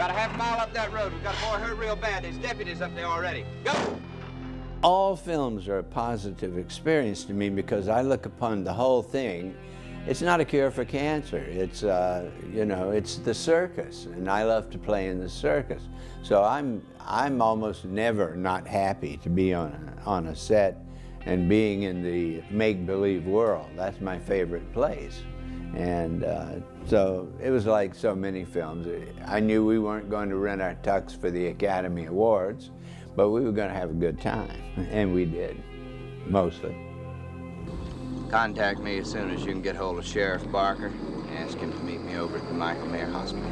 About a half mile up that road. We've got a boy hurt real bad. There's deputies up there already. Go! All films are a positive experience to me because I look upon the whole thing. It's not a cure for cancer. It's, you know, it's the circus, and I love to play in the circus. So I'm almost never not happy to be on a set and being in the make-believe world. That's my favorite place. And so it was like so many films. I knew we weren't going to rent our tux for the Academy Awards, but we were going to have a good time, and we did, mostly. Contact me as soon as you can get hold of Sheriff Barker. Ask him to meet me over at the Michael Mayer Hospital.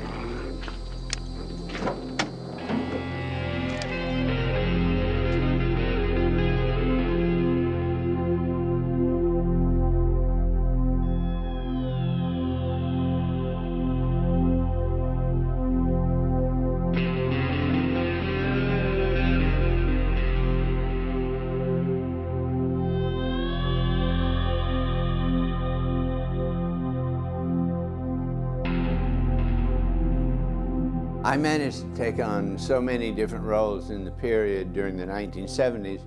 I managed to take on so many different roles in the period during the 1970s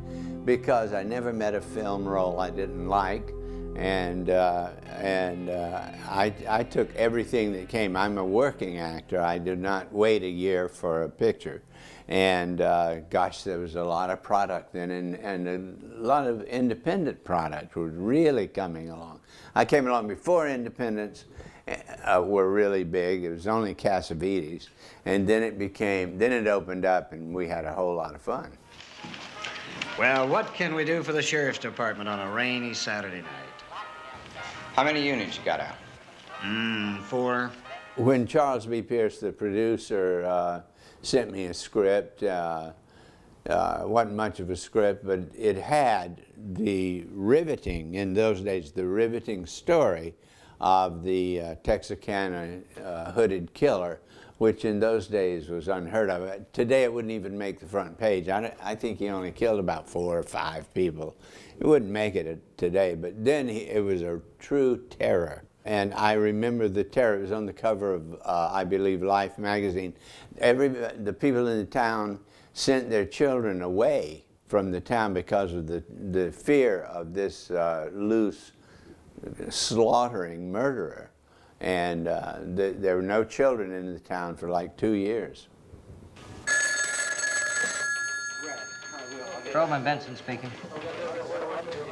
because I never met a film role I didn't like, and I took everything that came. I'm a working actor. I did not wait a year for a picture, and gosh, there was a lot of product then, and a lot of independent product was really coming along. I came along before independents were really big. It was only Cassavetes, and then it opened up, and we had a whole lot of fun. Well, what can we do for the Sheriff's Department on a rainy Saturday night? How many units you got out? 4. When Charles B. Pierce, the producer, sent me a script, wasn't much of a script, but it had the riveting, in those days, the riveting story of the Texarkana hooded killer, which in those days was unheard of. Today it wouldn't even make the front page. I think he only killed about 4 or 5 people. It wouldn't make it today, but then it was a true terror. And I remember the terror. It was on the cover of, I believe, Life magazine. The people in the town sent their children away from the town because of the fear of this loose, slaughtering murderer. And there were no children in the town for like 2 years. Strowman Benson speaking.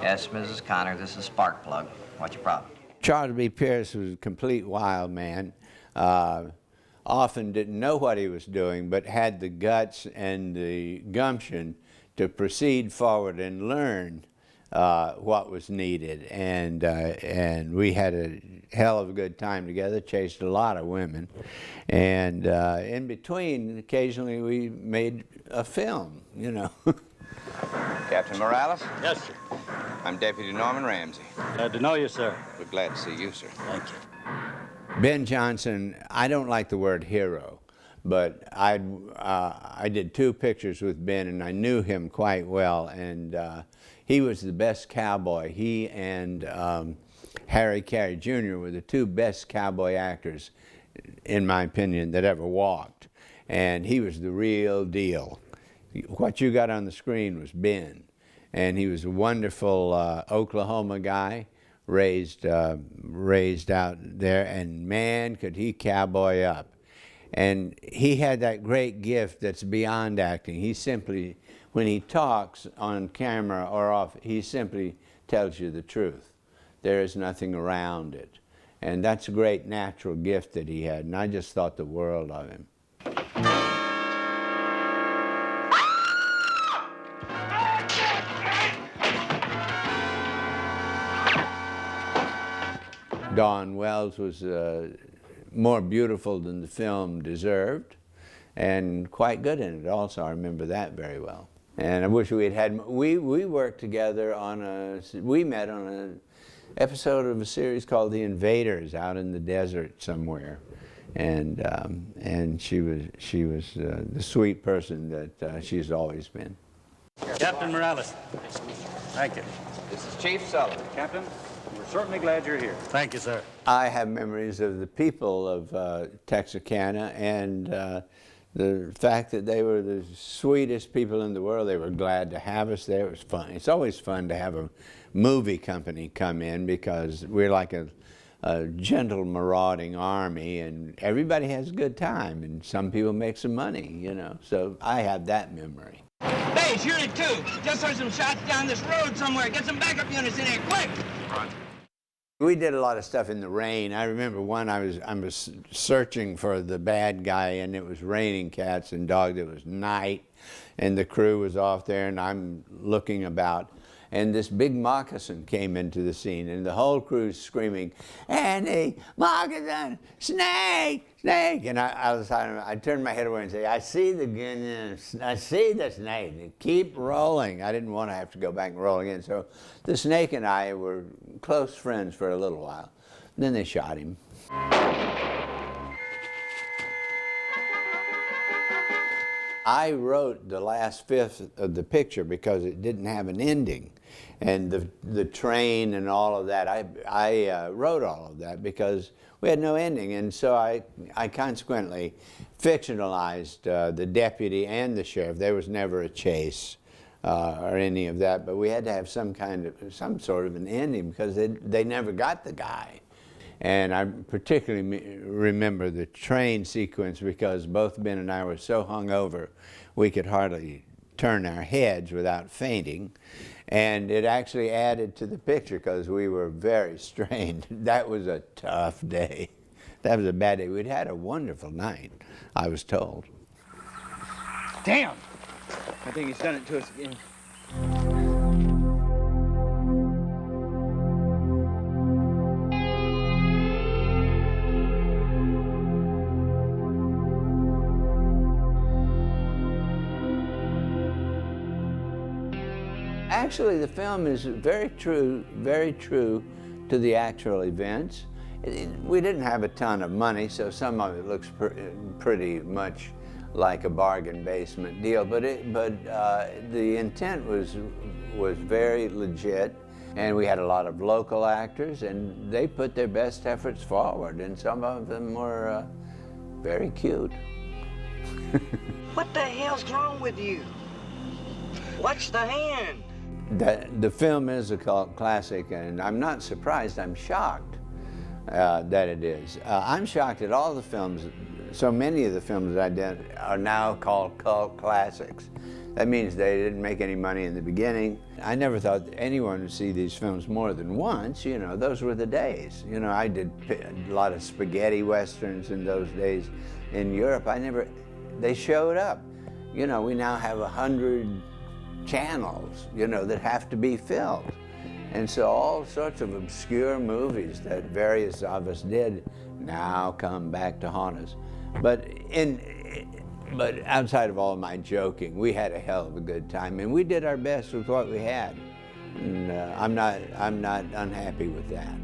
Yes, Mrs. Connor, this is Sparkplug. What's your problem? Charles B. Pierce was a complete wild man. Often didn't know what he was doing, but had the guts and the gumption to proceed forward and learn what was needed, and we had a hell of a good time together, chased a lot of women, and in between, occasionally we made a film, you know. Captain Morales? Yes, sir. I'm Deputy Norman Ramsey. Glad to know you, sir. We're glad to see you, sir. Thank you. Ben Johnson, I don't like the word hero, but I did 2 pictures with Ben, and I knew him quite well, and he was the best cowboy. He and Harry Carey Jr. were the 2 best cowboy actors, in my opinion, that ever walked. And he was the real deal. What you got on the screen was Ben. And he was a wonderful Oklahoma guy, raised out there, and man, could he cowboy up. And he had that great gift that's beyond acting. He simply, when he talks on camera or off, he simply tells you the truth. There is nothing around it. And that's a great natural gift that he had, and I just thought the world of him. Dawn Wells was more beautiful than the film deserved, and quite good in it also. I remember that very well. And I wish we had we worked together on we met on an episode of a series called The Invaders out in the desert somewhere. And she was the sweet person that she's always been. Captain Morales. Thank you. This is Chief Sullivan. Captain, we're certainly glad you're here. Thank you, sir. I have memories of the people of Texarkana and the fact that they were the sweetest people in the world. They were glad to have us there. It was fun. It's always fun to have a movie company come in because we're like a gentle marauding army, and everybody has a good time, and some people make some money, you know. So I have that memory. Base, Unit 2. Just heard some shots down this road somewhere. Get some backup units in here, quick! We did a lot of stuff in the rain. I remember one, I was searching for the bad guy, and it was raining cats and dogs. It was night, and the crew was off there, and I'm looking about. And this big moccasin came into the scene, and the whole crew's screaming, "Andy, moccasin, snake, snake!" And I turned my head away and say, I see the snake. And keep rolling. I didn't want to have to go back and roll again. So the snake and I were close friends for a little while. And then they shot him. I wrote the last fifth of the picture because it didn't have an ending. And the train and all of that, I wrote all of that because we had no ending. And so I consequently fictionalized the deputy and the sheriff. There was never a chase or any of that, but we had to have some sort of an ending because they never got the guy. And I particularly remember the train sequence because both Ben and I were so hungover we could hardly turn our heads without fainting. And it actually added to the picture because we were very strained. That was a tough day. That was a bad day. We'd had a wonderful night, I was told. Damn! I think he's done it to us again. Actually, the film is very true to the actual events. We didn't have a ton of money, so some of it looks pretty much like a bargain basement deal, but the intent was very legit, and we had a lot of local actors, and they put their best efforts forward, and some of them were very cute. What the hell's wrong with you? Watch the hand. The film is a cult classic, and I'm not surprised, I'm shocked that it is. I'm shocked at all the films, so many of the films that I did are now called cult classics. That means they didn't make any money in the beginning. I never thought anyone would see these films more than once, you know, those were the days. You know, I did a lot of spaghetti westerns in those days in Europe. They showed up. You know, we now have 100 channels, you know, that have to be filled. And so all sorts of obscure movies that various of us did now come back to haunt us. But outside of all my joking, we had a hell of a good time, and we did our best with what we had. And I'm not unhappy with that.